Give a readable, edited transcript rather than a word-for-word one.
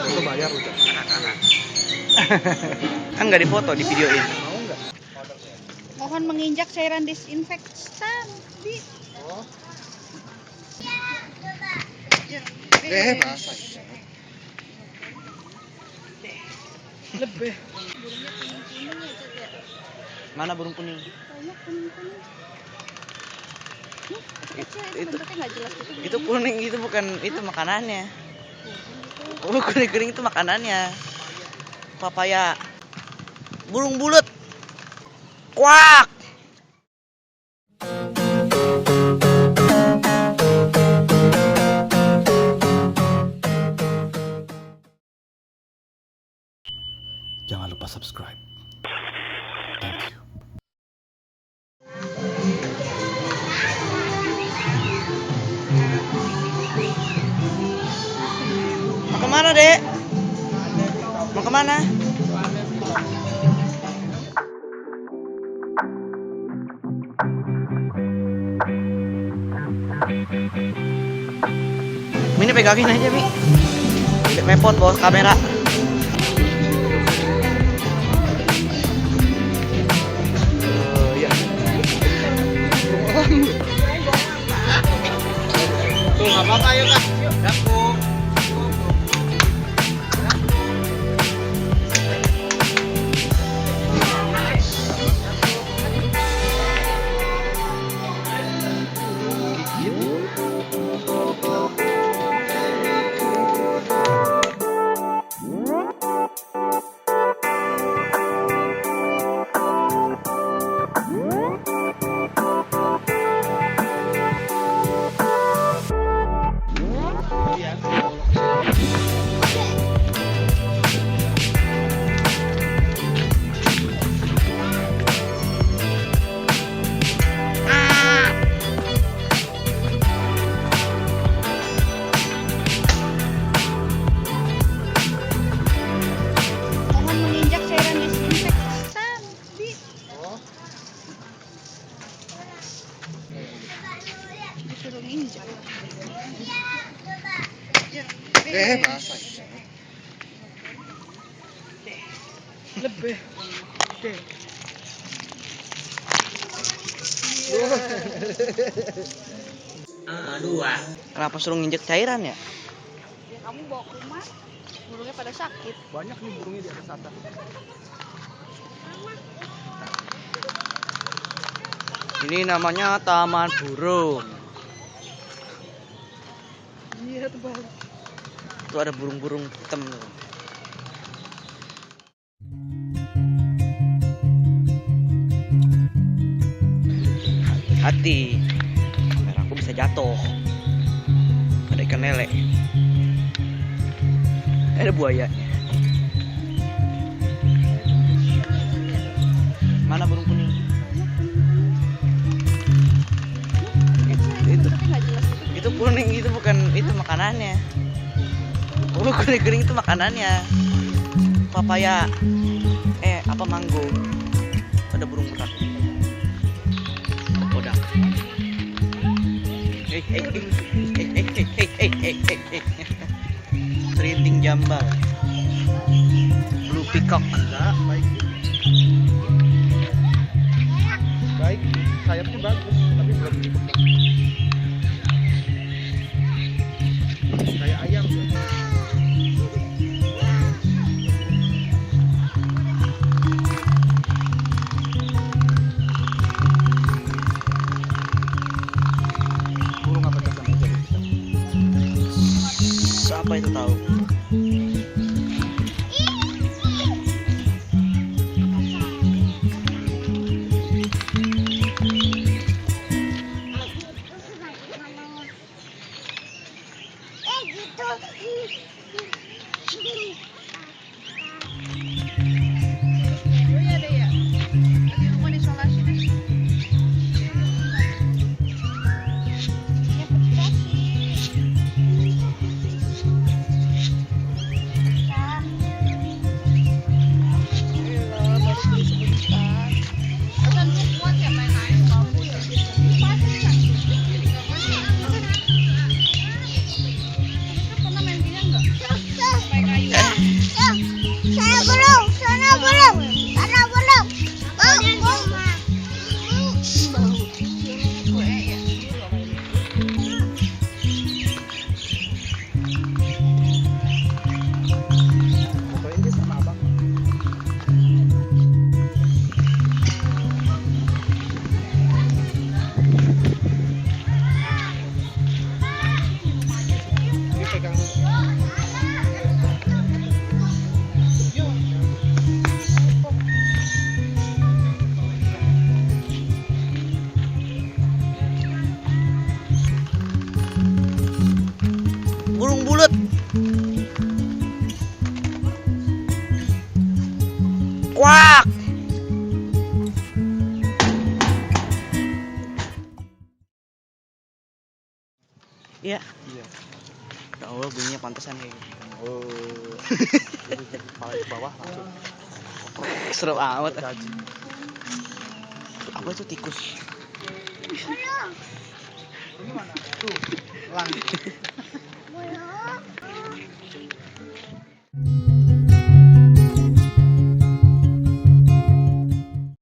Itu bayar udah. Kan nggak difoto, di videoin. Mau nggak? Mohon menginjak cairan disinfektan. Oh. Basah. Lebih. Mana burung kuning? Banyak kuning-kuning. Kecil itu bentuknya nggak jelas gitu. Itu kuning, itu bukan, itu makanannya. Oh, kuning-kuning itu makanannya. Papaya. Burung bulut. Kuak. Jangan lupa subscribe. Thank you. Mau kemana, Dek? Mau kemana? Ini pegangin aja, Mi. Repot bawa kamera. Ya. Tuh, nggak apa-apa ya, Kak. Dapur. Mohon menginjak cairan disinfektan. Oh. Disuruh nginjak. Basah. Lebih. Dua. Kenapa suruh nginjek cairan ya? Ya kamu bawa ke rumah, burungnya pada sakit. Banyak nih burungnya di atas atas. Ini namanya taman burung. Iya tuh baru. Tuh ada burung-burung hitam. Hati, kameraku bisa jatuh. Ada ikan lele. Ada buayanya. Mana burung kuning? Itu. Nggak jelas gitu. Itu kuning, itu bukan, itu makanannya. Oh, kuning-kuning itu makanannya. Papaya. Apa mango. Ada burung merak. Kodang. Serinting jambal. Blue peacock. Enggak, baik. Baik, sayapnya bagus, tapi belum dipekek. Kayak ayam. Burung apa cakap aja bisa. Siapa itu tahu? Oh iya deh ya. Di rumah diisolasi deh. Ya pecah sih. Pecah. Gila, baru beli sebentar. Kan kuat ya main air bambu ya. Pasang kan? Pernah main gini enggak? Pakai kayu. Wak. Iya. Iya. Ya Allah, bunyinya pantesan kayak gitu. Oh. Jadi kepala ke bawah langsung. Seru amat. Gaji. Apa itu tikus? Ini mana? Tuh, lang.